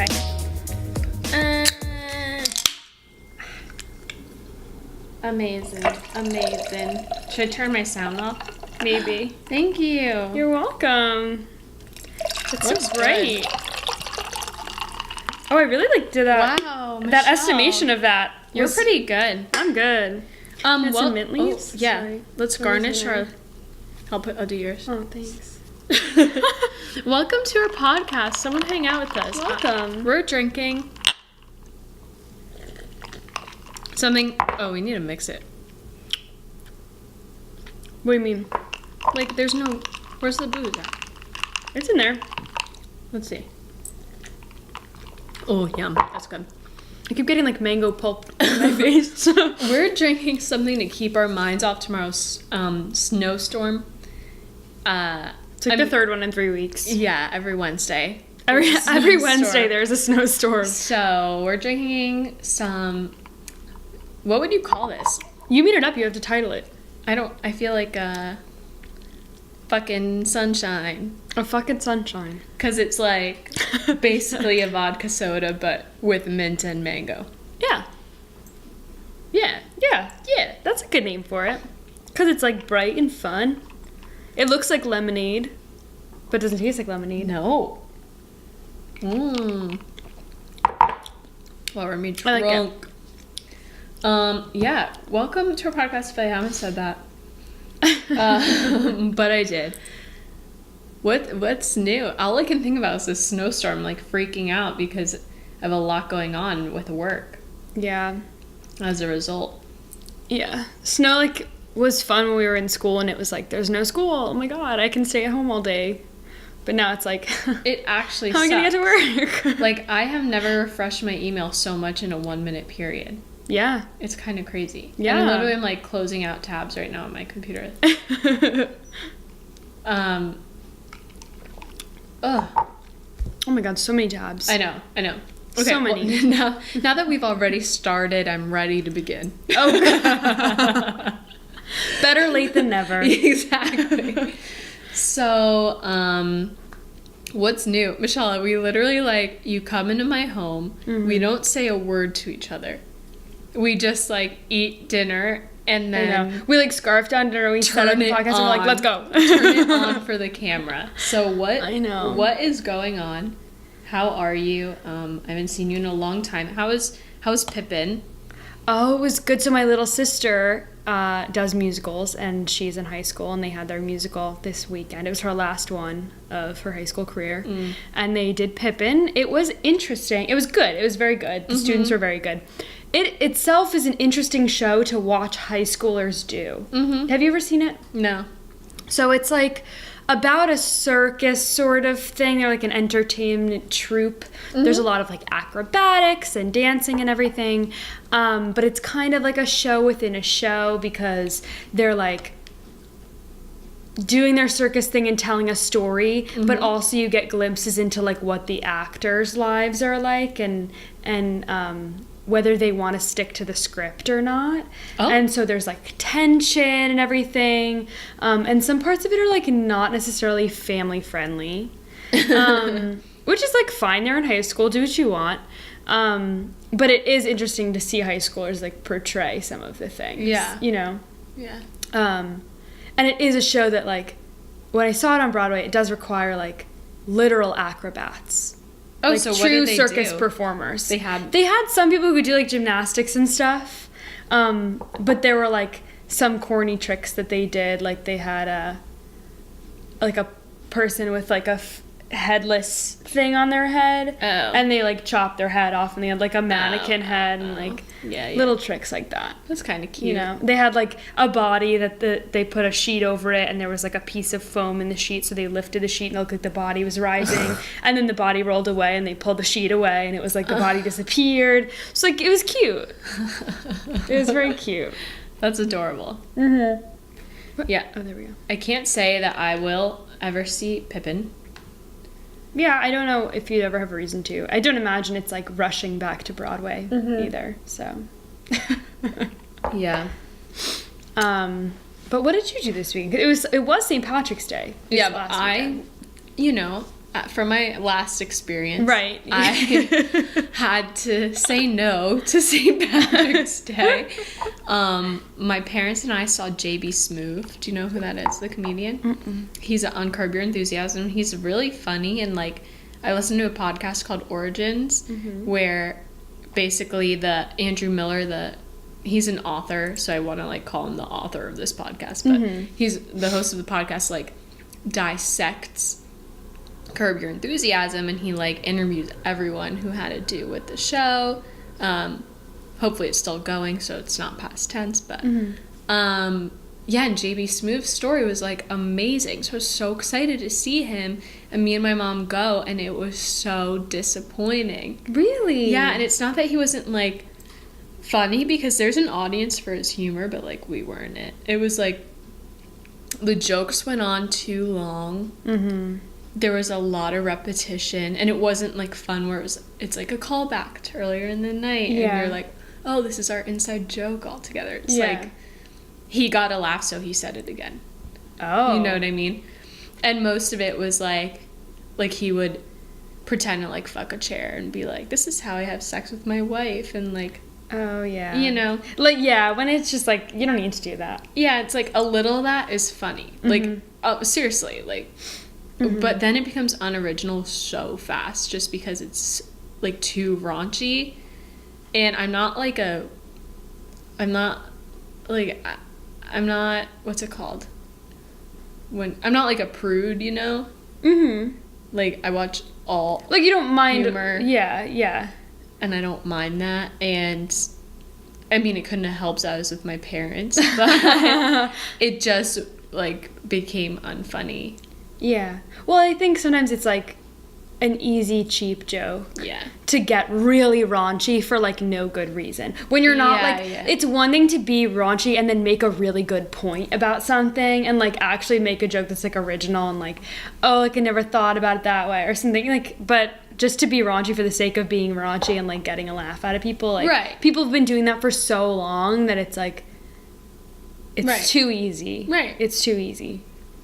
Okay. Amazing. Should I turn my sound off? Maybe. Thank you. You're welcome. It's Looks so bright. good. Oh, I really did that. Wow, That Michelle. estimation of that. You're pretty good. I'm good. Got some mint leaves? yeah. Sorry. Let's What is garnish in our. there? I'll do yours. Oh, thanks. Welcome to our podcast. Someone hang out with us. Welcome. We're drinking something. Oh, we need to mix it. What do you mean? Like, there's no. Where's the booze at? It's in there. Let's see. Oh, yum. That's good. I keep getting mango pulp in my face. We're drinking something to keep our minds off tomorrow's snowstorm. It's the third one in 3 weeks. Yeah, every Wednesday. Every Snowstorm. Wednesday there's a snowstorm. So we're drinking some. What would you call this? You made it up. You have to title it. I feel like fucking sunshine. A fucking sunshine. Because it's basically a vodka soda, but with mint and mango. Yeah. Yeah. Yeah. That's a good name for it. Because it's bright and fun. It looks like lemonade, but doesn't taste like lemonade. No. Mmm. Well, we're me I like drunk. Yeah. Welcome to our podcast if I haven't said that. But I did. What's new? All I can think about is this snowstorm, freaking out because I have a lot going on with work Yeah. as a result. Yeah. Snow, was fun when we were in school, and it was there's no school. Oh my god, I can stay at home all day. But now it's It actually how am I gonna get to work? I have never refreshed my email so much in a 1 minute period. Yeah. It's kind of crazy. Yeah. And literally I'm closing out tabs right now on my computer. Ugh. Oh my god, so many tabs. I know. Okay, So many. Well, now that we've already started, I'm ready to begin. Oh. Better late than never. Exactly. So, what's new? Michelle, we literally, you come into my home, we don't say a word to each other. We just, eat dinner, and then... We, scarf down dinner, we set up the podcast, and we're like, let's go. Turn it on for the camera. So what... I know. What is going on? How are you? I haven't seen you in a long time. How's Pippin? Oh, it was good. So my little sister does musicals, and she's in high school, and they had their musical this weekend. It was her last one of her high school career, and they did Pippin. It was interesting. It was good. It was very good. The students were very good. It itself is an interesting show to watch high schoolers do. Have you ever seen it? No. So it's about a circus sort of thing. They're an entertainment troupe. There's a lot of acrobatics and dancing and everything. But it's kind of like a show within a show because they're doing their circus thing and telling a story, but also you get glimpses into what the actors' lives are like and whether they want to stick to the script or not. Oh. And so there's tension and everything. And some parts of it are not necessarily family friendly. Which is fine. They're in high school. Do what you want. But it is interesting to see high schoolers portray some of the things. Yeah. You know? Yeah. And it is a show that when I saw it on Broadway, it does require literal acrobats. Oh, so true what did they circus do? Performers. They had some people who do gymnastics and stuff, but there were some corny tricks that they did. They had a person with a headless thing on their head, and they chopped their head off, and they had a mannequin head and little tricks like that. That's kind of cute. You know, they had a body that they put a sheet over it, and there was a piece of foam in the sheet, so they lifted the sheet and it looked like the body was rising, and then the body rolled away, and they pulled the sheet away, and it was the body disappeared. So it was cute. It was very cute. That's adorable. Yeah. Oh, there we go. I can't say that I will ever see Pippin. Yeah, I don't know if you'd ever have a reason to. I don't imagine it's rushing back to Broadway either. So. Yeah. But what did you do this week? It was St. Patrick's Day. Yeah, but from my last experience, Right. I had to say no to St. Patrick's Day. My parents and I saw J.B. Smoove. Do you know who that is, the comedian? Mm-mm. He's on Curb Your Enthusiasm. He's really funny, and like I listened to a podcast called Origins, where basically the Andrew Miller, he's an author, so I want to like call him the author of this podcast, but he's the host of the podcast, like dissects Curb Your Enthusiasm, and he like interviews everyone who had to do with the show. Hopefully it's still going, so it's not past tense, but yeah, and JB Smoove's story was like amazing, so I was so excited to see him, and me and my mom go, and it was so disappointing. Really? Yeah, and it's not that he wasn't like funny, because there's an audience for his humor, but like we weren't it. It was like the jokes went on too long. There was a lot of repetition, and it wasn't like fun where it's like a callback to earlier in the night, and you're like, oh, this is our inside joke all together. It's like he got a laugh, so he said it again. Oh, you know what I mean? And most of it was like he would pretend to like fuck a chair and be like, this is how I have sex with my wife, and like, oh yeah, you know, like when it's just like you don't need to do that. Yeah, it's like a little of that is funny, like seriously, like. But then it becomes unoriginal so fast, just because it's like too raunchy, and I'm not what's it called, when I'm not like a prude, you know. Like I watch all like you don't mind humor, yeah, and I don't mind that, and I mean it couldn't have helped that I was with my parents, but it just like became unfunny. Yeah. Well, I think sometimes it's like an easy, cheap joke. Yeah. To get really raunchy for like no good reason. When you're not it's one thing to be raunchy and then make a really good point about something and like actually make a joke that's like original and like, oh, like I never thought about it that way or something like, but just to be raunchy for the sake of being raunchy and like getting a laugh out of people. Like people have been doing that for so long that it's like, it's too easy. Right. It's too easy.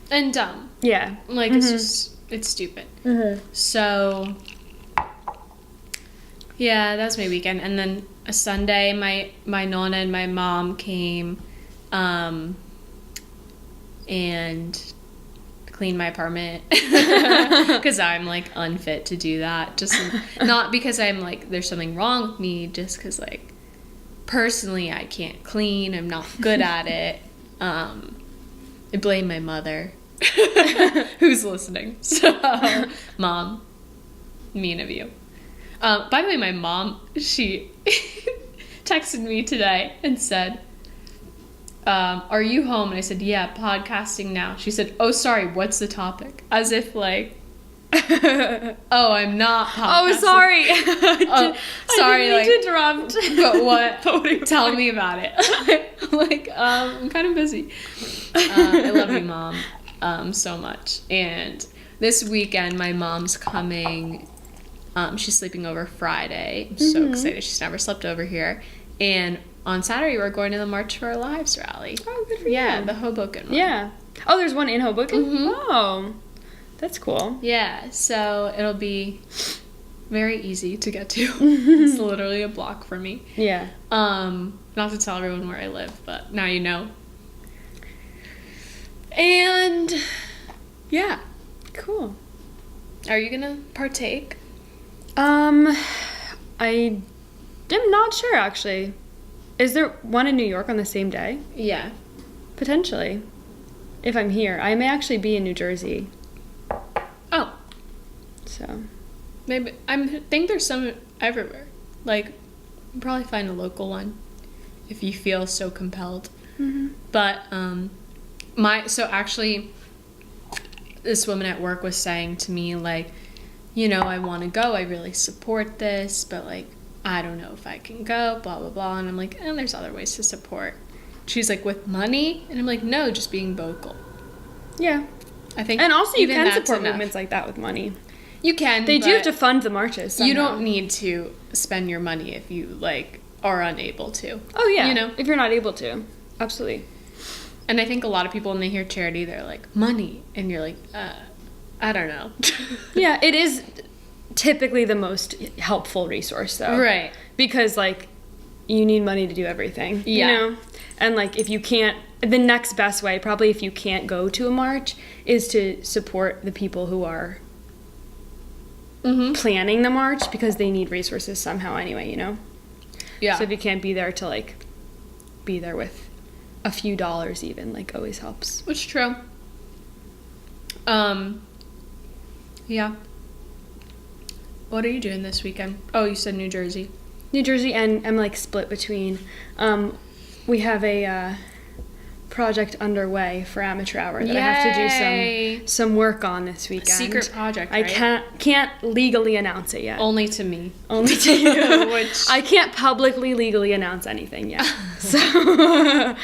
And dumb. Yeah. Like, it's just, it's stupid. So, yeah, that was my weekend. And then a Sunday, my nonna and my mom came and cleaned my apartment. Because I'm, like, unfit to do that. Just not because I'm, like, there's something wrong with me. Just because, like, personally, I can't clean. I'm not good at it. I blame my mother, who's listening. So, Mom, mean of you. By the way, my mom, she texted me today and said, are you home? And I said, yeah, podcasting now. She said, oh, sorry, what's the topic? As if like, oh, I'm not podcasting. Oh, sorry. Sorry, I didn't mean to interrupt. But what? Tell me about it. Like, I'm kind of busy. I love you, Mom, so much. And this weekend, my mom's coming. She's sleeping over Friday. I'm so excited. She's never slept over here. And on Saturday, we're going to the March for Our Lives rally. Oh, good for you. Yeah, the Hoboken one. Yeah. Oh, there's one in Hoboken? Oh, that's cool. Yeah, so it'll be very easy to get to. It's literally a block for me. Yeah. Not to tell everyone where I live, but now you know. And yeah. Cool. Are you gonna partake? I am not sure actually. Is there one in New York on the same day? Yeah. Potentially. If I'm here. I may actually be in New Jersey. Oh. So. Maybe. I think there's some everywhere. Like, you probably find a local one if you feel so compelled. But, so actually, this woman at work was saying to me, like, you know, I want to go. I really support this, but, like, I don't know if I can go, blah, blah, blah. And I'm like, there's other ways to support. She's like, with money? And I'm like, no, just being vocal. Yeah. I think. And also you can support enough. Movements like that with money. You can. They do have to fund the marches somehow. You don't need to spend your money if you, like, are unable to. Oh, yeah. You know? If you're not able to. Absolutely. And I think a lot of people, when they hear charity, they're like, money. And you're like, I don't know. Yeah, it is typically the most helpful resource, though. Right. Because, like, you need money to do everything, Yeah. you know? And, like, if you can't, the next best way, probably if you can't go to a march, is to support the people who are planning the march, because they need resources somehow anyway, you know? Yeah. So if you can't be there to, like, be there with a few dollars even, like, always helps. It's true. Yeah. What are you doing this weekend? Oh, you said New Jersey. New Jersey, and I'm, like, split between, we have a project underway for Amateur Hour that I have to do some work on this weekend. Secret project, I right? can't legally announce it yet. Only to me. Only to you. Which... I can't publicly legally announce anything yet. So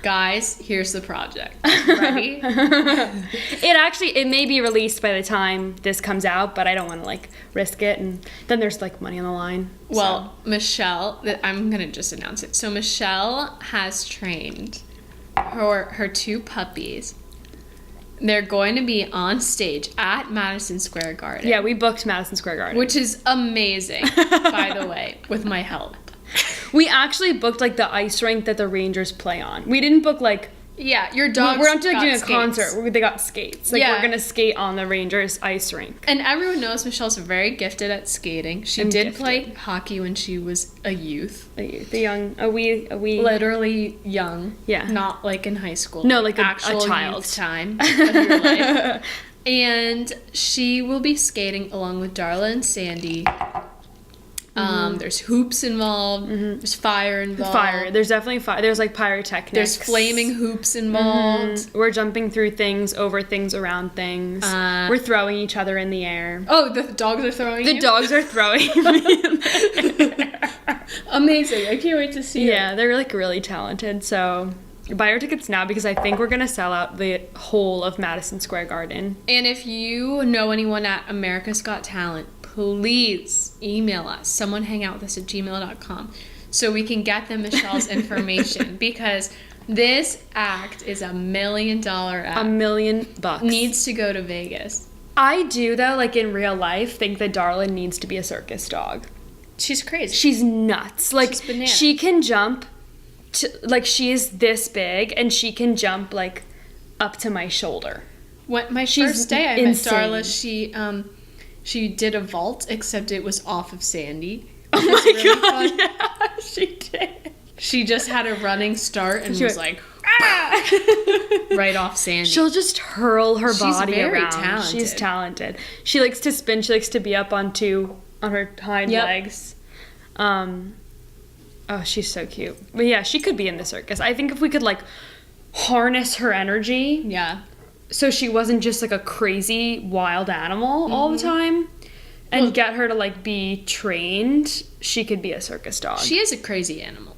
guys, here's the project. Ready? it may be released by the time this comes out, but I don't want to, like, risk it, and then there's, like, money on the line. Well, Michelle, I'm gonna just announce it. So Michelle has trained her 2 puppies. They're going to be on stage at Madison Square Garden. Yeah, we booked Madison Square Garden, which is amazing, by the way, with my help. We actually booked, like, the ice rink that the Rangers play on. We didn't book, like... Yeah, your dogs we're not doing a skates. concert. They got skates. Like, we're going to skate on the Rangers ice rink. And everyone knows Michelle's very gifted at skating. She did play hockey when she was a youth. A wee... Literally young. Yeah. Not, like, in high school. No, like actual a child. Youth time of your life. And she will be skating along with Darla and Sandy. There's hoops involved. There's fire involved. There's definitely fire. There's, like, pyrotechnics. There's flaming hoops involved. We're jumping through things, over things, around things. We're throwing each other in the air. Oh, the dogs are throwing The dogs are throwing me in the air. Amazing. I can't wait to see it. Yeah, they're, like, really talented. So buy your tickets now, because I think we're going to sell out the whole of Madison Square Garden. And if you know anyone at America's Got Talent, please email us, someonehangoutwithus@gmail.com, so we can get them Michelle's information, because this act is $1 million act. $1 million. Needs to go to Vegas. I do, though, like, in real life, think that Darla needs to be a circus dog. She's crazy. She's nuts. Like, She's bananas. she can jump, like, she is this big, and she can jump, like, up to my shoulder. My first day I met Darla, she did a vault, except it was off of Sandy. Oh my god, yeah, she did. She just had a running start and was like, right off Sandy. She'll just hurl her body very around. Talented. She's talented. She likes to spin. She likes to be up on her hind legs. Oh, she's so cute. But yeah, she could be in the circus. I think if we could, like, harness her energy. Yeah. So she wasn't just, like, a crazy wild animal all the time, and get her to, like, be trained, she could be a circus dog. She is a crazy animal,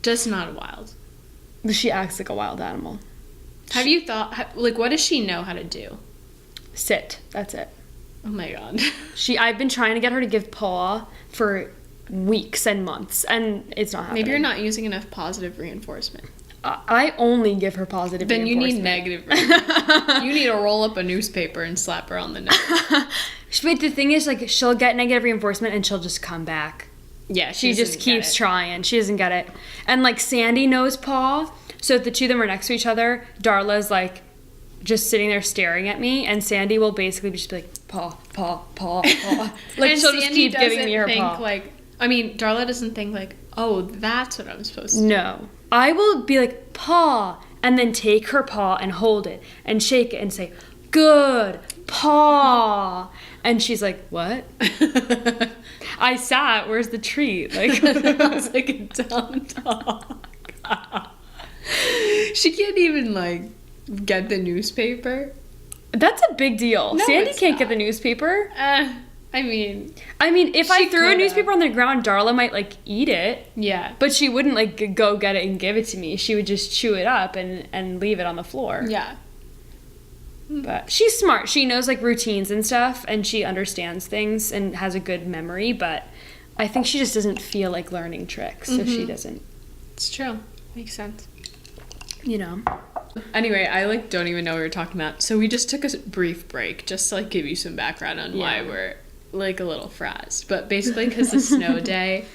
just not a wild. But she acts like a wild animal. Have you thought, like, what does she know how to do? Sit. That's it. Oh my god. I've been trying to get her to give paw for weeks and months, and it's not happening. Maybe you're not using enough positive reinforcement. I only give her positive then reinforcement. You need negative reinforcement. You need to roll up a newspaper and slap her on the nose. But the thing is, like, she'll get negative reinforcement and she'll just come back. Yeah, she just keeps trying. She doesn't get it. And, like, Sandy knows paw, so if the two of them are next to each other, Darla's, like, just sitting there staring at me, and Sandy will basically just be like, paw, paw, paw, paw. Like, and she'll Sandy just keep giving me her paw. Darla doesn't think, like, oh, that's what I'm supposed to do. No. I will be like, paw, and then take her paw and hold it and shake it and say, good, paw. And she's like, what? I sat, where's the treat? Like, I was like a dumb dog. She can't even, like, get the newspaper. That's a big deal. No, Sandy can't not. get the newspaper. I mean, if I threw a newspaper on the ground, Darla might, like, eat it. Yeah. But she wouldn't, like, go get it and give it to me. She would just chew it up and leave it on the floor. Yeah. But she's smart. She knows, like, routines and stuff, and she understands things and has a good memory, but I think she just doesn't feel like learning tricks, so she doesn't. It's true. Makes sense. You know. Anyway, I like don't even know what we were talking about. So we just took a brief break just to like give you some background on why we're like a little frazzed. But basically because the snow day,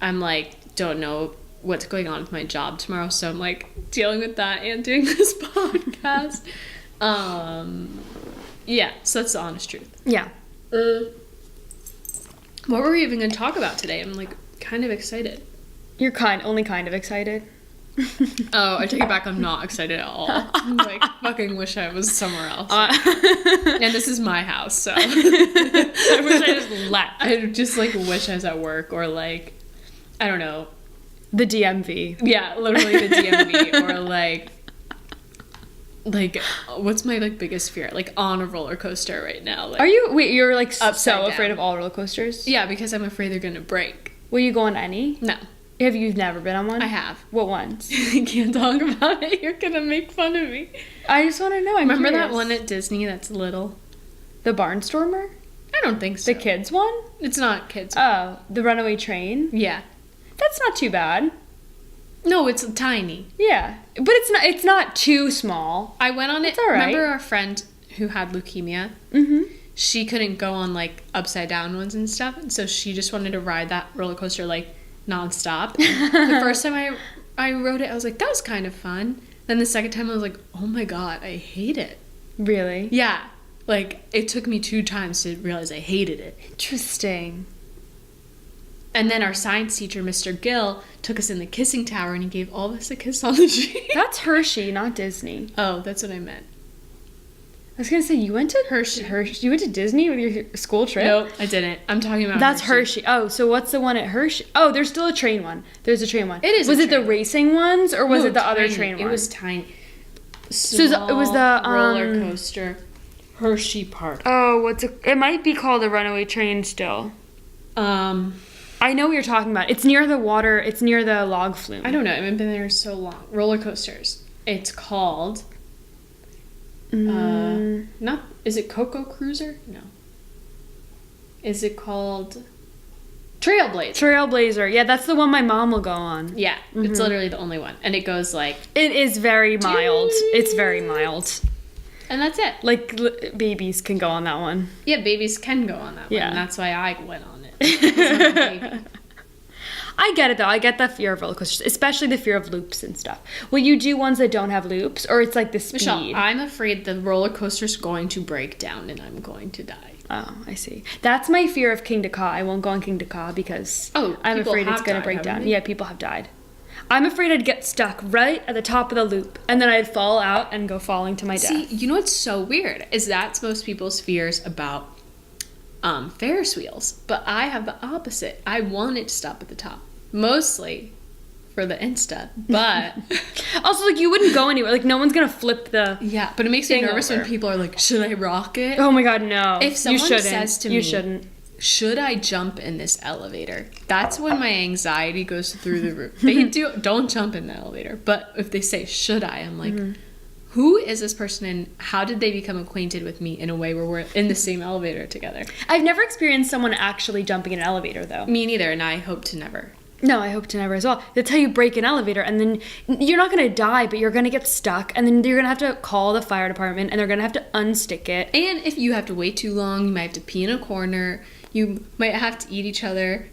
I'm like don't know what's going on with my job tomorrow, so I'm like dealing with that and doing this podcast. Yeah, so that's the honest truth. Yeah. What were we even going to talk about today? I'm like kind of excited. You're only kind of excited. Oh, I take it back. I'm not excited at all. I'm like, fucking wish I was somewhere else. And this is my house, so. I wish I just left. I just, like, wish I was at work or, like, I don't know. The DMV. Yeah, literally the DMV. Or, like, what's my, like, biggest fear? Like, on a roller coaster right now. Like, you're, like, so upside afraid down. of all roller coasters? Yeah, because I'm afraid they're gonna break. Will you go on any? No. Have you never been on one? I have. What ones? I can't talk about it. You're gonna make fun of me. I just want to know. Remember that one at Disney that's little? The Barnstormer? I don't think so. The kids one? It's not kids. Oh, the Runaway Train? Yeah. That's not too bad. No, it's tiny. Yeah, but it's not too small. I went on it. It's all right. Remember our friend who had leukemia? Mm-hmm. She couldn't go on like upside down ones and stuff, and so she just wanted to ride that roller coaster like nonstop. The first time I rode it, I was like, that was kind of fun. Then the second time, I was like, oh my god, I hate it. Really? Yeah, like it took me 2 times to realize I hated it. Interesting. And then our science teacher, Mr. Gill, took us in the kissing tower and he gave all of us a kiss on the cheek. That's Hershey, not Disney. Oh, that's what I meant. I was gonna say you went to Hershey. You went to Disney with your school trip? Nope, I didn't. I'm talking about That's Hershey. Oh, so what's the one at Hershey? Oh, there's still a train one. There's a train one. It is. Was a it the train. racing ones or was No, it the other tiny. train one? It was tiny. So it was the roller coaster. Hershey Park. Oh, it might be called the Runaway Train still. I know what you're talking about. It's near the water. It's near the log flume. I don't know. I haven't been there so long. Roller coasters. It's called. Not. Is it Coco Cruiser? No. Is it called Trailblazer? Trailblazer. Yeah, that's the one my mom will go on. Yeah, it's literally the only one, and it goes like. It is very mild. It's very mild. And that's it. Like babies can go on that one. Yeah, babies can go on that one. Yeah. And that's why I went on it. I'm a baby. I get it though. I get the fear of roller coasters, especially the fear of loops and stuff. Will you do ones that don't have loops, or it's like the speed? Michelle, I'm afraid the roller coaster's going to break down and I'm going to die. Oh, I see. That's my fear of King Ka. I won't go on King Ka because I'm people afraid it's have going to died, break haven't down. they? Yeah, people have died. I'm afraid I'd get stuck right at the top of the loop, and then I'd fall out and go falling to my death. See, you know what's so weird is that's most people's fears about Ferris wheels, but I have the opposite. I want it to stop at the top, mostly for the Insta, but Also, like, you wouldn't go anywhere. Like, no one's gonna flip the. yeah, but it makes me thing nervous over. when people are like, "Should I rock it?" Oh my god, no! If someone you shouldn't. says to you me, shouldn't. "Should I jump in this elevator?" That's when my anxiety goes through the roof. They don't jump in the elevator, but if they say, "Should I?" I'm like, who is this person and how did they become acquainted with me in a way where we're in the same elevator together? I've never experienced someone actually jumping in an elevator, though. Me neither, and I hope to never. No, I hope to never as well. That's how you break an elevator, and then you're not gonna die, but you're gonna get stuck, and then you're gonna have to call the fire department, and they're gonna have to unstick it. And if you have to wait too long, you might have to pee in a corner. You might have to eat each other.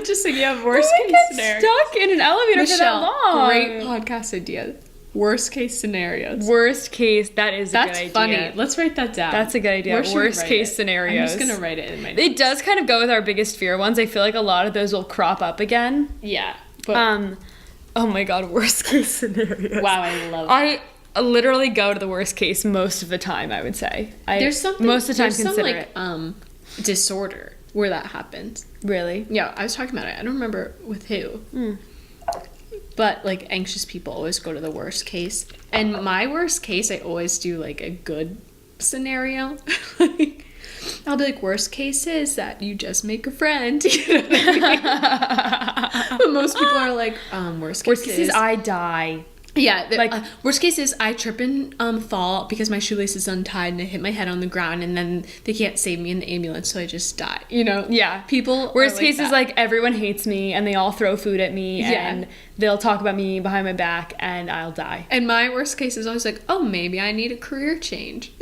Just so you have worst case scenario. Stuck in an elevator for that long. Great podcast idea. Worst case scenarios. Worst case. That is a good idea. That's funny. Let's write that down. That's a good idea. Where should we Worst write case it? scenarios. I'm just gonna write it in my notes. It does kind of go with our biggest fear ones. I feel like a lot of those will crop up again. Yeah. But Oh my god, worst case scenarios. wow, I love that. I literally go to the worst case most of the time, I would say. There's something most of the time there's consider some, it. disorder where that happens. Really? Yeah, I was talking about it. I don't remember with who. But like anxious people always go to the worst case. And my worst case, I always do like a good scenario. Like, I'll be like, worst case is that you just make a friend. You know what I mean? But most people are like, worst case Worst case is I die. Yeah, Like, worst case is I trip and fall because my shoelace is untied and I hit my head on the ground, and then they can't save me in the ambulance, so I just die. You know? yeah. People. Worst case that. is like everyone hates me and they all throw food at me Yeah. and they'll talk about me behind my back and I'll die. And my worst case is always like, oh, maybe I need a career change.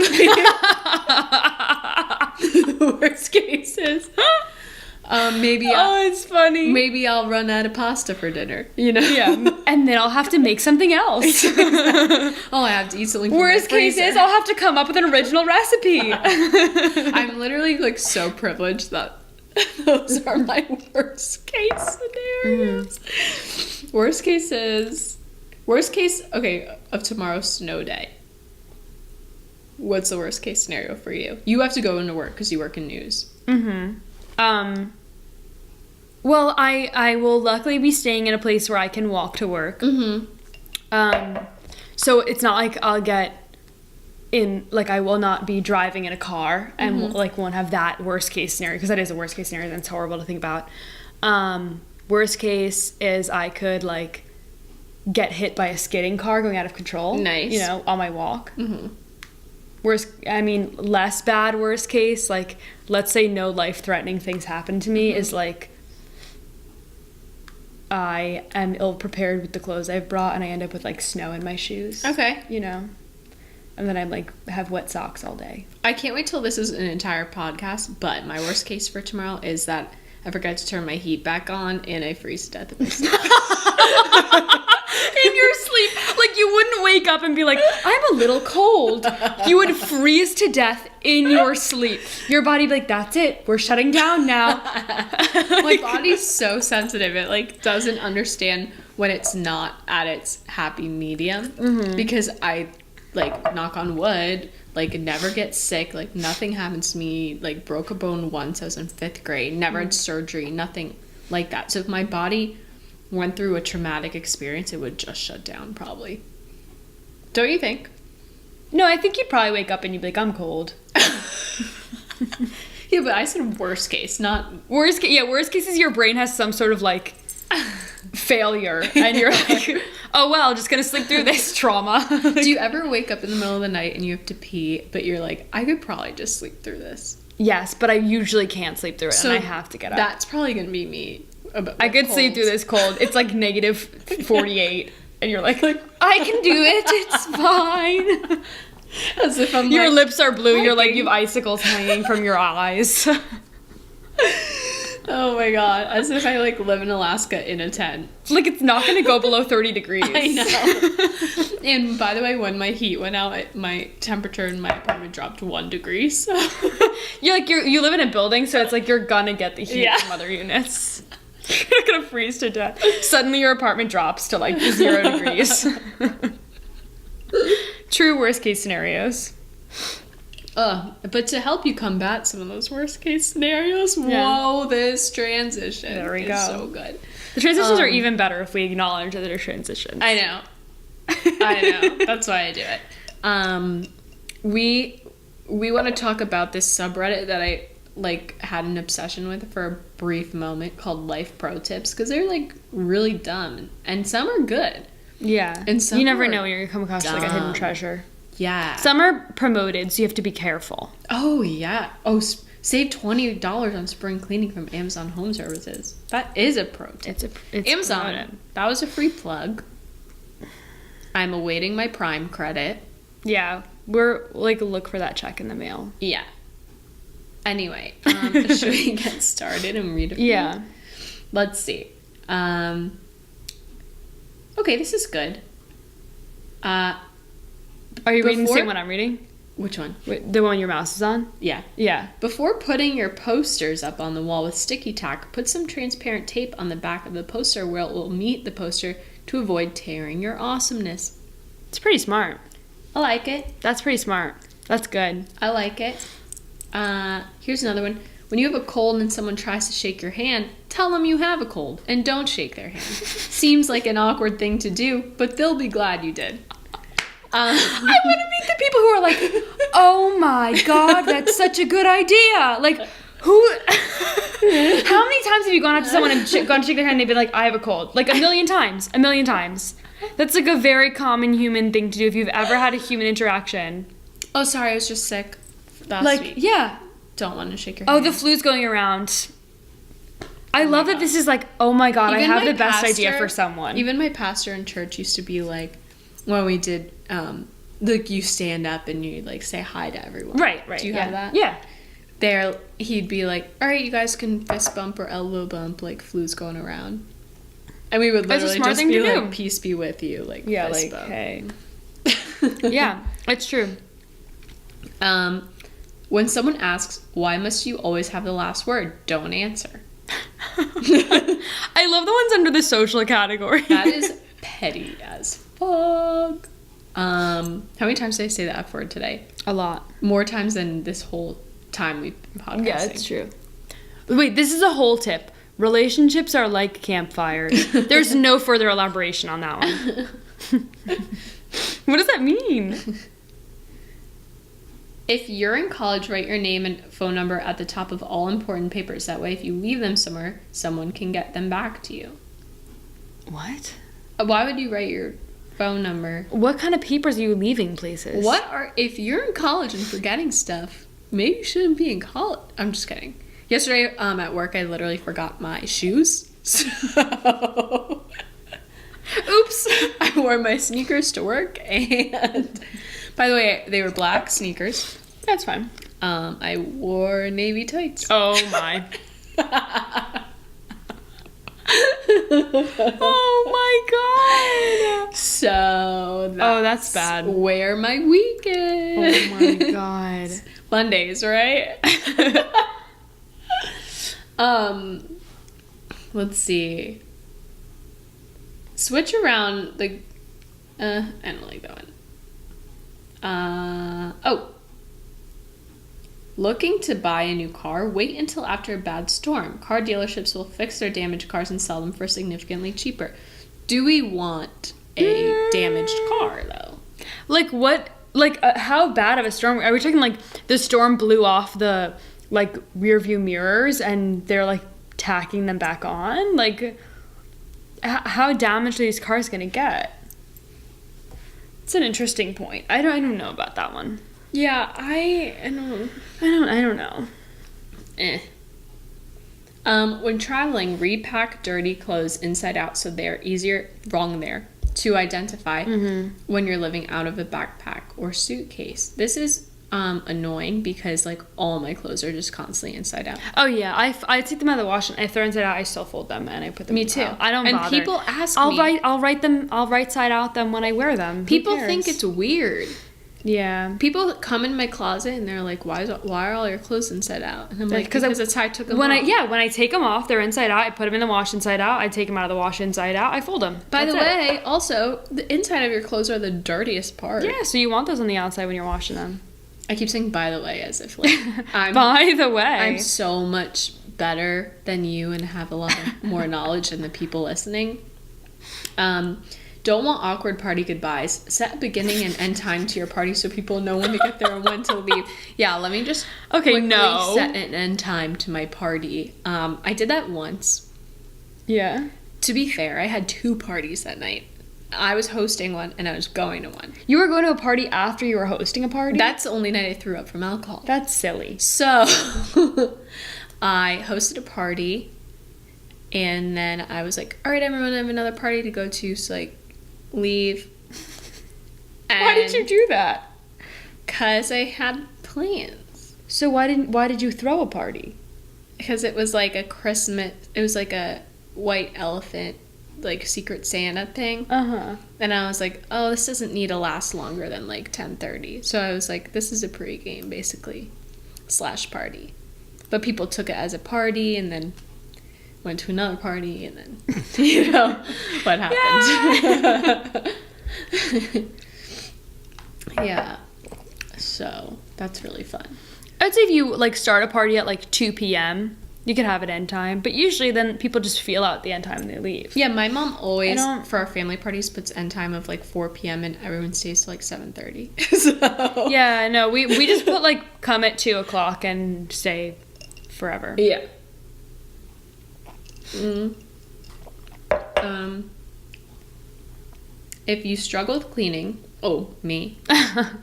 Worst case is maybe. It's funny. Maybe I'll run out of pasta for dinner. You know? Yeah, and then I'll have to make something else. Oh, I have to eat something. From Worst my case freezer. is I'll have to come up with an original recipe. I'm literally like so privileged that those are my worst case scenarios. Worst case of tomorrow's snow day. What's the worst case scenario for you? You have to go into work because you work in news. Well, I will luckily be staying in a place where I can walk to work. So it's not like I'll get in, like I will not be driving in a car and like won't have that worst case scenario, because that is a worst case scenario. That's horrible to think about. Worst case is I could like get hit by a skidding car going out of control. Nice. You know, on my walk. Less bad worst case, like let's say no life-threatening things happen to me, is like I am ill-prepared with the clothes I've brought and I end up with like snow in my shoes. Okay. You know? And then I like have wet socks all day. I can't wait till this is an entire podcast, but my worst case for tomorrow is that I forgot to turn my heat back on and I freeze to death in my sleep. In your sleep. Like you wouldn't wake up and be like, I'm a little cold. You would freeze to death in your sleep. Your body would be like, that's it. We're shutting down now. My body's so sensitive. It like doesn't understand when it's not at its happy medium, because I like, knock on wood, like never get sick, like nothing happens to me, like broke a bone once, I was in 5th grade, never had surgery, nothing like that. So if my body went through a traumatic experience, it would just shut down probably. Don't you think? No, I think you'd probably wake up and you'd be like, I'm cold. Yeah, but I said worst case, not... Worst case is your brain has some sort of like failure and you're like, oh well, just gonna sleep through this trauma. Do you ever wake up in the middle of the night and you have to pee, but you're like, I could probably just sleep through this? Yes, but I usually can't sleep through it, So and I have to get up. That's probably gonna be me. I could sleep through this cold. It's like negative 48, and you're like I can do it. It's fine. As if I'm your like, lips are blue. You're like you have icicles hanging from your eyes. Oh my god! As if I like live in Alaska in a tent. Like it's not gonna go below 30 degrees. I know. And by the way, when my heat went out, my temperature in my apartment dropped 1 degree. So You're like you live in a building, so it's like you're gonna get the heat Yeah. from other units. You're gonna freeze to death. Suddenly your apartment drops to like 0 degrees. True worst case scenarios. But to help you combat some of those worst case scenarios, Yeah. whoa, this transition There we is go. so good. The transitions are even better if we acknowledge that they're transitions. I know. That's why I do it. We want to talk about this subreddit that I like had an obsession with for a brief moment called Life Pro Tips, because they're like really dumb and some are good. Yeah. And some you never are know when you're gonna come across like a hidden dumb. treasure. Yeah. Some are promoted, so you have to be careful. Oh yeah. Oh, save $20 on spring cleaning from Amazon Home Services. That is a pro tip. It's Amazon. promoted. That was a free plug. I'm awaiting my Prime credit. Yeah. We're like look for that check in the mail. Yeah. Anyway, should we get started and read a few? Yeah. Let's see. Okay, this is good. Are you reading the Before- same one I'm reading? Which one? Wait, the one your mouse is on? Yeah. Yeah. Before putting your posters up on the wall with sticky tack, put some transparent tape on the back of the poster where it will meet the poster to avoid tearing your awesomeness. It's pretty smart. I like it. That's pretty smart. That's good. I like it. Here's another one. When you have a cold and someone tries to shake your hand, tell them you have a cold and don't shake their hand. Seems like an awkward thing to do, but they'll be glad you did. I want to meet the people who are like, oh my god, that's such a good idea. Like, who? How many times have you gone up to someone and gone to shake their hand and they've been like, I have a cold? Like, a million times. A million times. That's like a very common human thing to do if you've ever had a human interaction. Oh, sorry, I was just sick last week. Yeah. Don't want to shake your hand. Oh, the flu's going around. I love that this is like, oh my God, I have the best idea for someone. Even my pastor in church used to be like, when we did, like, you stand up and you, like, say hi to everyone. Right. Do you have that? Yeah. He'd be like, all right, you guys can fist bump or elbow bump, like, flu's going around. And we would literally just be like, peace be with you, like, yeah, fist like, bump. hey. Yeah, it's true. When someone asks, why must you always have the last word? Don't answer. I love the ones under the social category. That is petty as fuck. How many times did I say the F word today? A lot. More times than this whole time we've been podcasting. Yeah, it's true. Wait, this is a whole tip. Relationships are like campfires. There's no further elaboration on that one. What does that mean? If you're in college, write your name and phone number at the top of all important papers. That way, if you leave them somewhere, someone can get them back to you. What? Why would you write your phone number? What kind of papers are you leaving places? If you're in college and forgetting stuff, maybe you shouldn't be in college. I'm just kidding. Yesterday, at work, I literally forgot my shoes. So, oops. I wore my sneakers to work, and by the way, they were black sneakers. That's fine. I wore navy tights. Oh my. Oh my God. So that's bad. Where my weekend. Oh my God. Mondays, right? Let's see. Switch around the. I don't like that one. Looking to buy a new car? Wait until after a bad storm. Car dealerships will fix their damaged cars and sell them for significantly cheaper. Do we want a damaged car, though? Like, what? Like, how bad of a storm? Are we talking, like, the storm blew off the, like, rear view mirrors and they're, like, tacking them back on? Like, how damaged are these cars going to get? It's an interesting point. I don't know about that one. Yeah, I don't know. When traveling, repack dirty clothes inside out so they're to identify when you're living out of a backpack or suitcase. This is annoying because, like, all my clothes are just constantly inside out. Oh yeah, I take them out of the wash and I throw inside out. I still fold them and I put them. Me in the too. pile. I don't and bother. People ask me. I'll right side out them when I wear them. People think it's weird. Yeah. People come in my closet and they're like, "Why are all your clothes inside out?" And I'm like, "Because that's how I took them off." When I take them off, they're inside out. I put them in the wash inside out. I take them out of the wash inside out. I fold them. By the way, also the inside of your clothes are the dirtiest part. Yeah, so you want those on the outside when you're washing them. I keep saying "by the way" as if like by the way, I'm so much better than you and have a lot more knowledge than the people listening. Don't want awkward party goodbyes. Set a beginning and end time to your party so people know when to get there and when to leave. Yeah, let me just set an end time to my party. I did that once. Yeah. To be fair, I had 2 parties that night. I was hosting one and I was going to one. You were going to a party after you were hosting a party? That's the only night I threw up from alcohol. That's silly. So, I hosted a party and then I was like, all right, everyone, I have another party to go to, so like, leave. And why did you do that? Because I had plans. So why did you throw a party? Because it was like a Christmas, it was like a white elephant, like Secret Santa thing. And I was like, oh, this doesn't need to last longer than like 10:30. So I was like, this is a pregame basically / party. But people took it as a party and then went to another party and then you know what happened. Yeah. So that's really fun. I'd say if you like start a party at like 2 p.m. you could have an end time, but usually then people just feel out the end time and they leave. Yeah, my mom always for our family parties puts end time of like 4 p.m. and everyone stays till like 7:30. So yeah, no, we just put like come at 2 o'clock and stay forever. Yeah. If you struggle with cleaning, me,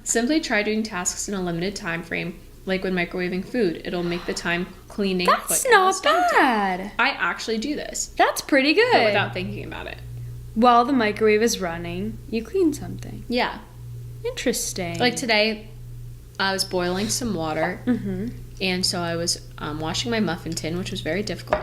simply try doing tasks in a limited time frame, like when microwaving food. It'll make the time cleaning That's quick not and less daunting. bad. I actually do this, That's pretty good. but without thinking about it. While the microwave is running, you clean something. Yeah. Interesting. Like today, I was boiling some water, and so I was washing my muffin tin, which was very difficult.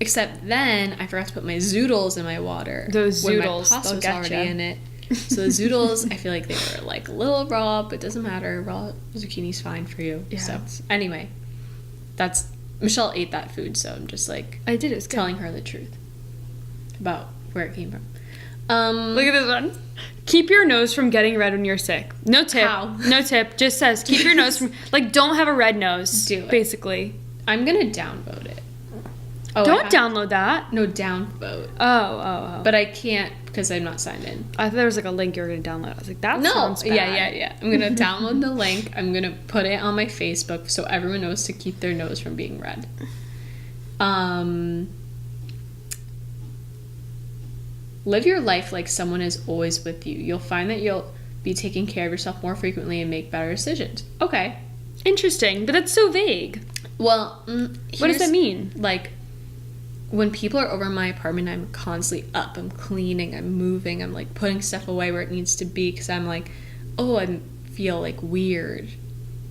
Except then I forgot to put my zoodles in my water. Those when zoodles, my pasta they'll was get already ya. in it. So the zoodles, I feel like they were like a little raw, but it doesn't matter. Raw zucchini's fine for you. Yeah. So anyway, Michelle ate that food, so I'm just like I did. It was good. telling her the truth about where it came from. Look at this one. Keep your nose from getting red when you're sick. No tip. How? No tip. Just says keep your nose from, like, don't have a red nose. Do it. Basically. I'm gonna downvote it. Oh, Don't download that. No, downvote. Oh. But I can't because I'm not signed in. I thought there was like a link you were going to download. I was like, that No, sounds bad. yeah. I'm gonna download the link. I'm gonna put it on my Facebook so everyone knows to keep their nose from being red. Live your life like someone is always with you. You'll find that you'll be taking care of yourself more frequently and make better decisions. Okay. Interesting, but that's so vague. Well, What does that mean? Like, when people are over in my apartment, I'm constantly up. I'm cleaning. I'm moving. I'm like putting stuff away where it needs to be because I'm like, I feel like weird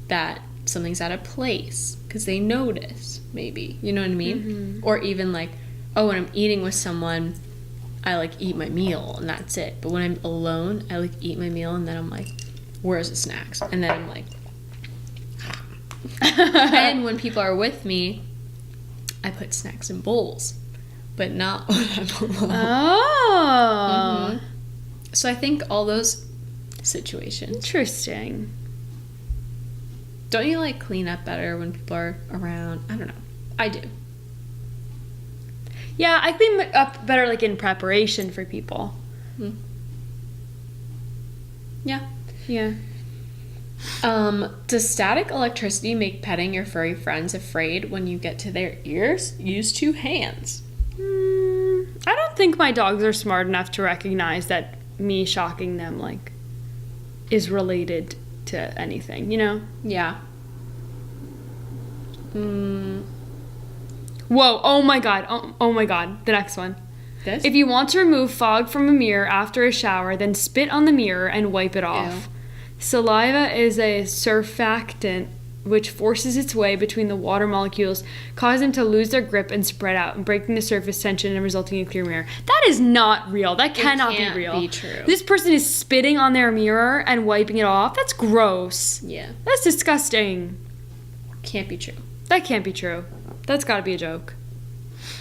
that something's out of place because they notice. Maybe, you know what I mean? Or even like, when I'm eating with someone, I like eat my meal and that's it. But when I'm alone, I like eat my meal and then I'm like, where's the snacks? And then I'm like, and when people are with me, I put snacks in bowls, but not when I'm alone. Oh. So I think all those situations. Interesting. Don't you like clean up better when people are around? I don't know. I do. Yeah, I clean up better like in preparation for people. Yeah. Yeah. Does static electricity make petting your furry friends afraid when you get to their ears? Use 2 hands. I don't think my dogs are smart enough to recognize that me shocking them like is related to anything, you know? Yeah. Whoa, oh my god. Oh my god. The next one. This? If you want to remove fog from a mirror after a shower, then spit on the mirror and wipe it off. Ew. Saliva is a surfactant which forces its way between the water molecules, causing them to lose their grip and spread out, and breaking the surface tension and resulting in a clear mirror. That is not real. That cannot can't be real. be true. This person is spitting on their mirror and wiping it off. That's gross. Yeah. That's disgusting. Can't be true. That can't be true. That's gotta be a joke.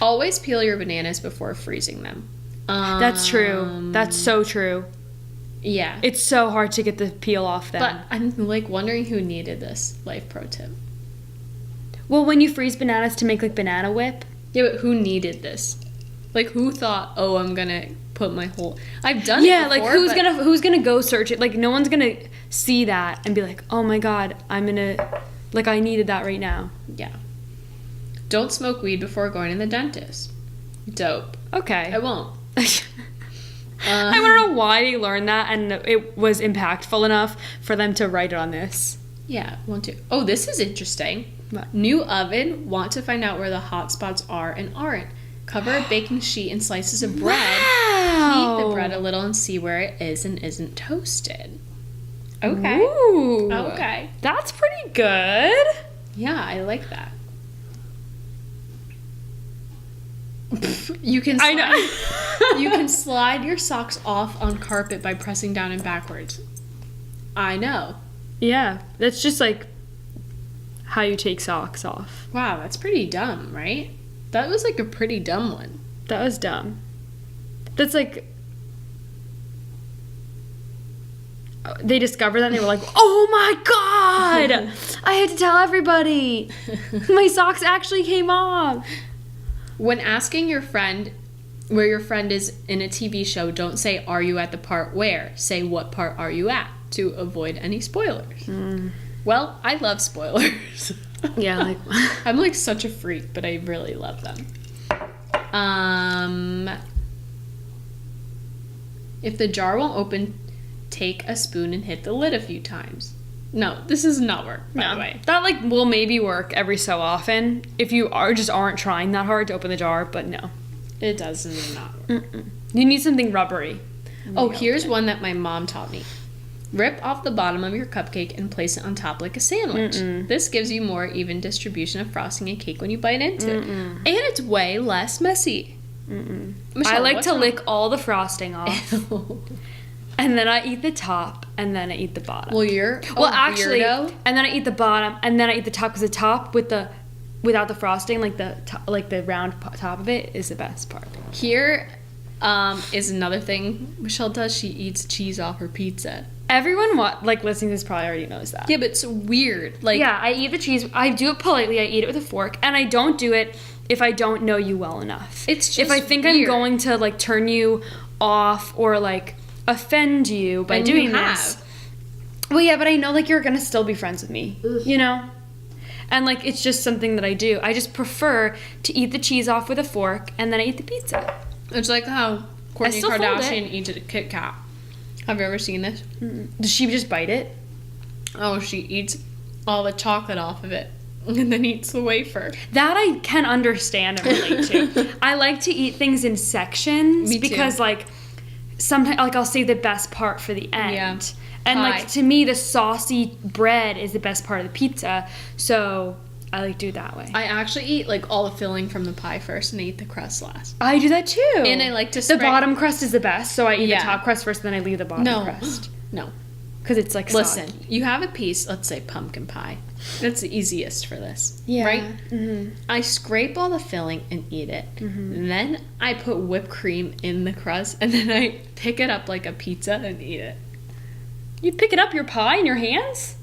Always peel your bananas before freezing them. That's true. That's so true. Yeah. It's so hard to get the peel off them. But I'm like wondering who needed this life pro tip. Well, when you freeze bananas to make like banana whip. Yeah, but who needed this? Like who thought, I'm gonna put my whole I've done it before, like who's gonna go search it? Like no one's gonna see that and be like, oh my god, I'm gonna like I needed that right now. Yeah. Don't smoke weed before going to the dentist. Dope. Okay. I won't. I want to know why they learned that and it was impactful enough for them to write it on this. Yeah, want to. Oh, this is interesting. What? New oven. Want to find out where the hot spots are and aren't. Cover a baking sheet in slices of bread. Wow. Heat the bread a little and see where it is and isn't toasted. Okay. Ooh. Okay. That's pretty good. Yeah, I like that. You can I know. you can slide your socks off on carpet by pressing down and backwards. I know. Yeah, that's just like how you take socks off. Wow, that's pretty dumb, right? That was like a pretty dumb one. That was dumb. That's like they discovered that and they were like, oh my god! I had to tell everybody. My socks actually came off. When asking your friend where your friend is in a TV show, don't say, are you at the part where? Say, what part are you at? To avoid any spoilers. Well, I love spoilers. Yeah, like I'm like such a freak, but I really love them. If the jar won't open, take a spoon and hit the lid a few times. No, this does not work, by the way. that like will maybe work every so often if you aren't trying that hard to open the jar, but no. It does not work. You need something rubbery. Oh, here's one that my mom taught me. Rip off the bottom of your cupcake and place it on top like a sandwich. This gives you more even distribution of frosting and cake when you bite into it. And it's way less messy. Michelle, I like what's to wrong? lick all the frosting off. And then I eat the top, and then I eat the bottom. Well, you're actually, weirdo. and then I eat the bottom, and then I eat the top, because the top without the frosting, like the round top of it, is the best part. Here is another thing Michelle does. She eats cheese off her pizza. Everyone listening to this probably already knows that. Yeah, but it's weird. Like, yeah, I eat the cheese. I do it politely. I eat it with a fork, and I don't do it if I don't know you well enough. It's just if I think weird. I'm going to like turn you off or like offend you by doing this. Well, yeah, but I know like you're gonna still be friends with me, you know. And like it's just something that I do. I just prefer to eat the cheese off with a fork, and then I eat the pizza. It's like how Kourtney still fold Kardashian eats a Kit Kat. Have you ever seen this? Does she just bite it? Oh, she eats all the chocolate off of it and then eats the wafer. That I can understand and relate to. I like to eat things in sections. Me too. Because like sometimes like I'll save the best part for the end. Yeah. And Pie. like to me the saucy bread is the best part of the pizza. So I like to do it that way. I actually eat like all the filling from the pie first and I eat the crust last. I do that too. And I like to the spread... bottom crust is the best, so I eat Yeah. the top crust first, then I leave the bottom crust. No. Because it's like Listen, soggy. you have a piece, let's say pumpkin pie. That's the easiest for this. Yeah. Right? Mm-hmm. I scrape all the filling and eat it. Mm-hmm. Then I put whipped cream in the crust and then I pick it up like a pizza and eat it. You pick it up your pie in your hands?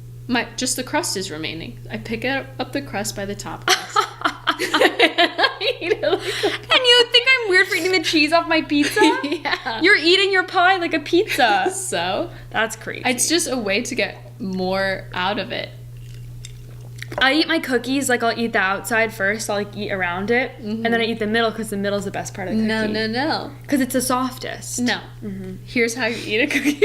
Just the crust is remaining. I pick up the crust by the top crust. I eat it like And you think I'm weird for eating the cheese off my pizza? Yeah. You're eating your pie like a pizza. So That's crazy. it's just a way to get more out of it. I eat my cookies, like I'll eat the outside first, I'll like eat around it, and then I eat the middle because the middle's the best part of the cookie. No. Because it's the softest. No. Here's how you eat a cookie.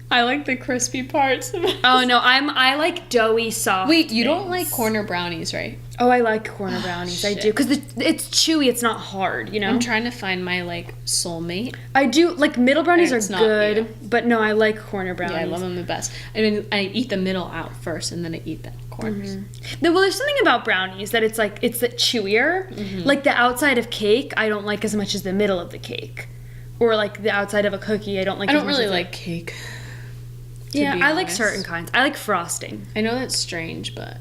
I like the crispy parts. Oh no, I like doughy soft. Wait, you don't things. like corner brownies, right? Oh, I like corner brownies. I shit. do because it's chewy. It's not hard, you know. I'm trying to find my like soulmate. I do like middle brownies It's are not good, you. but no, I like corner brownies. Yeah, I love them the best. I mean, I eat the middle out first, and then I eat the corners. Well, there's something about brownies that it's the chewier. Like the outside of cake, I don't like as much as the middle of the cake, or like the outside of a cookie. I don't like. I as don't much really as like cake. Yeah, be I like honest. certain kinds. I like frosting. I know that's strange, but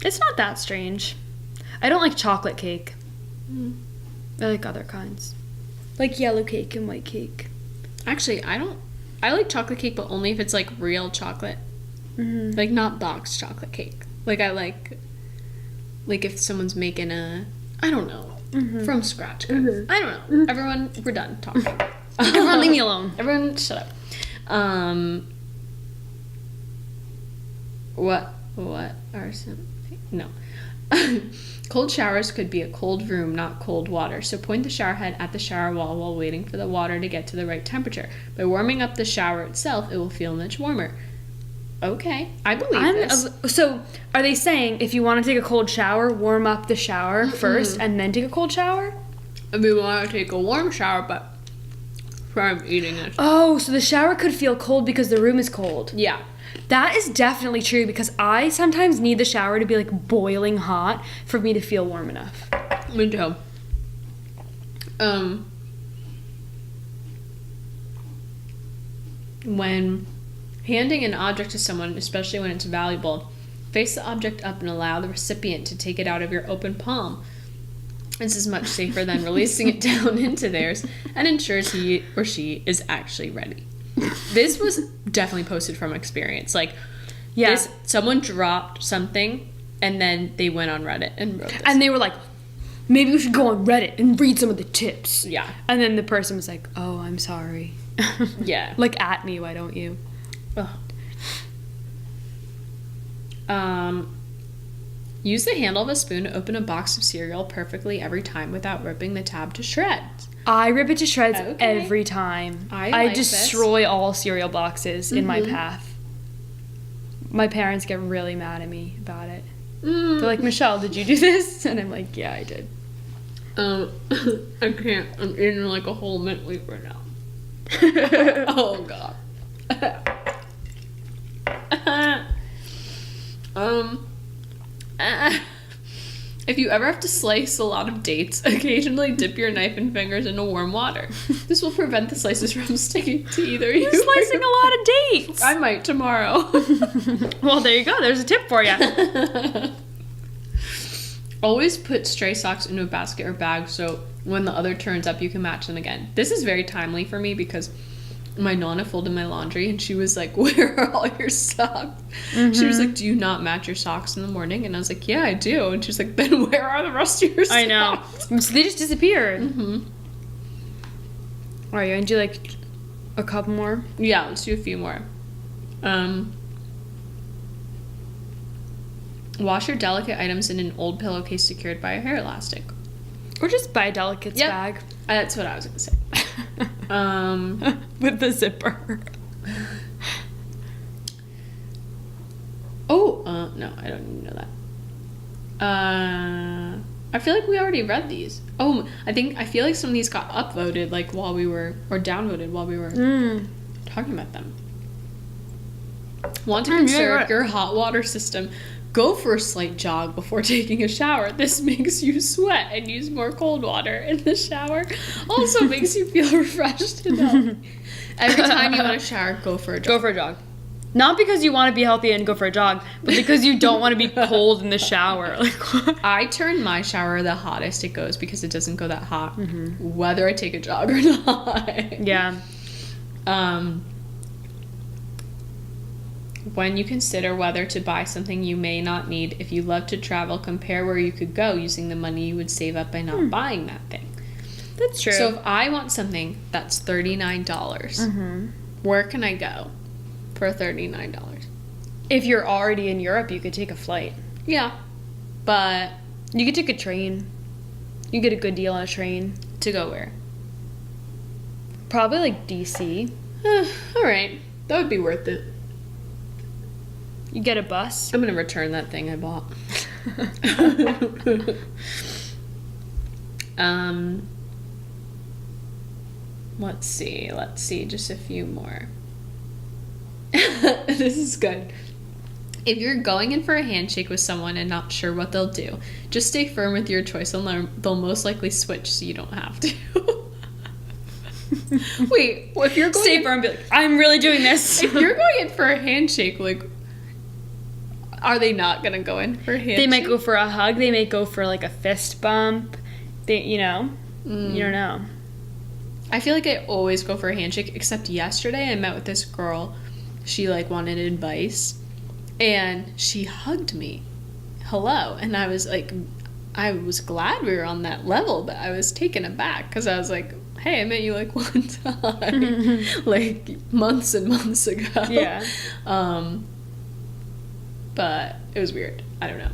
It's not that strange. I don't like chocolate cake. I like other kinds. Like yellow cake and white cake. actually, I don't. I like chocolate cake, but only if it's like real chocolate, like not boxed chocolate cake. Like I like if someone's making I don't know, from scratch. I don't know. Everyone, we're done talking. Everyone leave me alone. Everyone, shut up. What are some... No. Cold showers could be a cold room, not cold water. So point the shower head at the shower wall while waiting for the water to get to the right temperature. By warming up the shower itself, it will feel much warmer. Okay, I believe this. So, are they saying if you want to take a cold shower, warm up the shower first and then take a cold shower? If we want to take a warm shower, but from eating it. Oh, so the shower could feel cold because the room is cold. Yeah. That is definitely true because I sometimes need the shower to be like boiling hot for me to feel warm enough. Me too. When handing an object to someone, especially when it's valuable, face the object up and allow the recipient to take it out of your open palm. This is much safer than releasing it down into theirs and ensures he or she is actually ready. This was definitely posted from experience. Like, someone dropped something and then they went on Reddit and wrote this. And they were like, maybe we should go on Reddit and read some of the tips. Yeah. And then the person was like, oh, I'm sorry. Yeah. Like, at me, why don't you? Ugh. Use the handle of a spoon to open a box of cereal perfectly every time without ripping the tab to shreds. I rip it to shreds every time. I destroy all cereal boxes in my path. My parents get really mad at me about it. They're like, Michelle, did you do this? And I'm like, yeah, I did. I can't. I'm eating like a whole mint leaf right now. Oh, God. If you ever have to slice a lot of dates, occasionally dip your knife and fingers into warm water. This will prevent the slices from sticking to either you. You're slicing a lot of dates. I might tomorrow. Well, there you go. There's a tip for you. Always put stray socks into a basket or bag so when the other turns up, you can match them again. This is very timely for me because my Nana folded my laundry and she was like, where are all your socks? She was like, do you not match your socks in the morning? And I was like, yeah, I do. And she's like, then where are the rest of your socks? I know. So they just disappeared. All right, you want to do like a couple more? Yeah, let's do a few more. Wash your delicate items in an old pillowcase secured by a hair elastic. Or just buy a delicates bag. That's what I was going to say. With the zipper. No, I don't even know that. I feel like we already read these. I feel like some of these got upvoted like while we were, or downvoted while we were talking about them. Want to conserve your hot water system? Go for a slight jog before taking a shower. This makes you sweat and use more cold water in the shower. Also makes you feel refreshed and healthy. Every time you want to shower, go for a jog. Go for a jog. Not because you want to be healthy and go for a jog, but because you don't want to be cold in the shower. Like, what? I turn my shower the hottest it goes because it doesn't go that hot, whether I take a jog or not. Yeah. When you consider whether to buy something you may not need, if you love to travel, compare where you could go using the money you would save up by not buying that thing. That's true. So if I want something that's $39, where can I go for $39? If you're already in Europe, you could take a flight. Yeah, but you could take a train. You get a good deal on a train. To go where? Probably like DC. All right, that would be worth it. You get a bus. I'm gonna return that thing I bought. Let's see, just a few more. This is good. If you're going in for a handshake with someone and not sure what they'll do, just stay firm with your choice and they'll most likely switch so you don't have to. Wait, well, if you're going stay firm, be like, I'm really doing this. If you're going in for a handshake, like, are they not gonna go in for a handshake? They might go for a hug. They may go for like a fist bump. You don't know. I feel like I always go for a handshake, except yesterday I met with this girl. She like wanted advice, and she hugged me. Hello, and I was like, I was glad we were on that level, but I was taken aback because I was like, hey, I met you like one time, like months and months ago. Yeah. But it was weird. I don't know.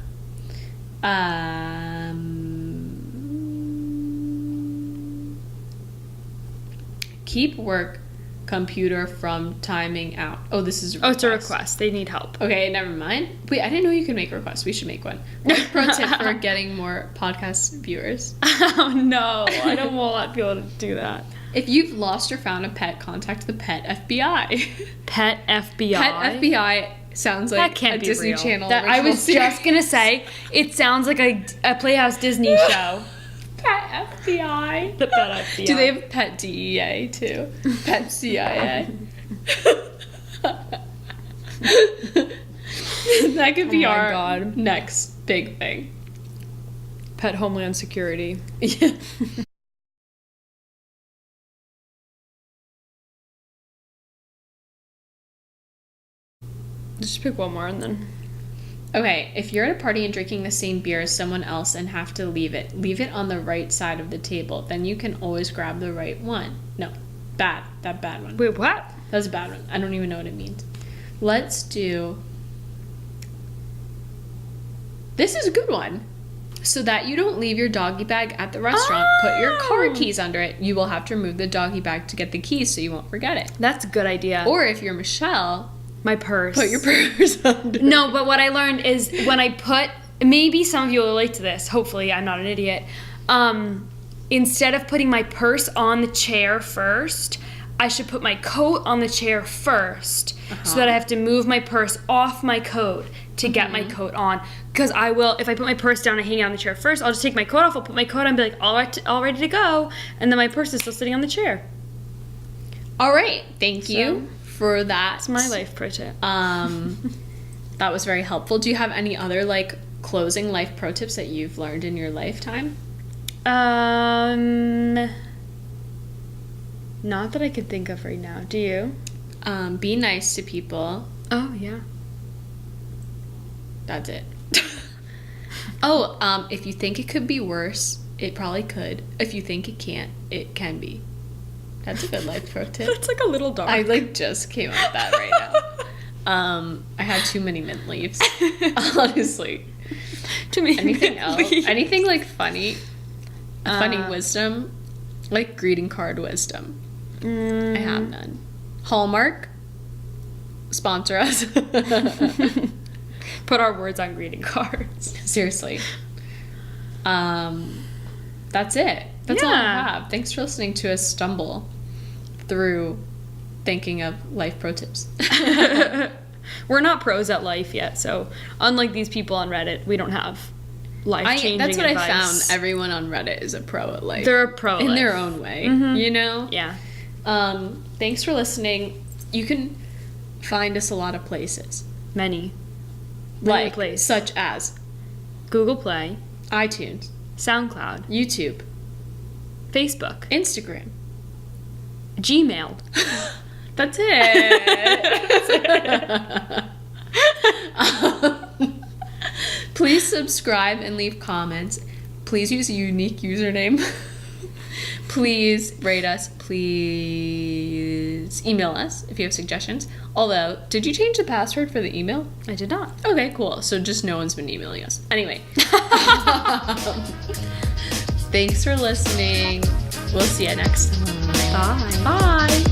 Keep work computer from timing out. Oh, this is a request. Oh, it's a request. They need help. Okay, never mind. Wait, I didn't know you could make requests. We should make one. Pro tip for getting more podcast viewers. Oh, no. I don't want people to do that. If you've lost or found a pet, contact the Pet FBI. Pet FBI? Pet FBI sounds like a Disney real. Channel. I was just going to say, it sounds like a Playhouse Disney show. Pet FBI. The Pet FBI. Do they have Pet DEA too? Pet CIA. That could be our next big thing. Pet Homeland Security. Yeah. Just pick one more and then. Okay, if you're at a party and drinking the same beer as someone else and have to leave it on the right side of the table. Then you can always grab the right one. No, bad. That bad one. Wait, what? That was a bad one. I don't even know what it means. Let's do... This is a good one. So that you don't leave your doggy bag at the restaurant, put your car keys under it. You will have to remove the doggy bag to get the keys so you won't forget it. That's a good idea. Or if you're Michelle, my purse. put your purse under. No, but what I learned is when I put, maybe some of you will relate to this. Hopefully, I'm not an idiot. Instead of putting my purse on the chair first, I should put my coat on the chair first, so that I have to move my purse off my coat to get my coat on. Because I will, if I put my purse down and hang it on the chair first, I'll just take my coat off, I'll put my coat on and be like, all ready to go. And then my purse is still sitting on the chair. All right. Thank you for that. That's my life pro tip. That was very helpful. Do you have any other, like, closing life pro tips that you've learned in your lifetime? Not that I could think of right now. Do you? Be nice to people. Oh, yeah. That's it. If you think it could be worse, it probably could. If you think it can't, it can be. That's a good life pro tip. That's like a little dark. I like just came up with that right now. I had too many mint leaves. Honestly. Too many Anything mint else? leaves. Anything like funny? Funny wisdom? Like greeting card wisdom. I have none. Hallmark? Sponsor us. Put our words on greeting cards. Seriously. That's it. That's all I have. Thanks for listening to us stumble through thinking of life pro tips. We're not pros at life yet, so unlike these people on Reddit, we don't have life-changing That's what advice. I found. Everyone on Reddit is a pro at life. They're a pro at in life. their own way, you know? Yeah. Thanks for listening. You can find us a lot of places. Many Like, places. such as Google Play, iTunes, SoundCloud, YouTube, Facebook, Instagram. Gmail. That's it. Please subscribe and leave comments. Please use a unique username. Please rate us. Please email us if you have suggestions. Although, did you change the password for the email? I did not. Okay, cool. So just no one's been emailing us. Anyway. Thanks for listening. We'll see you next time. Bye. Bye.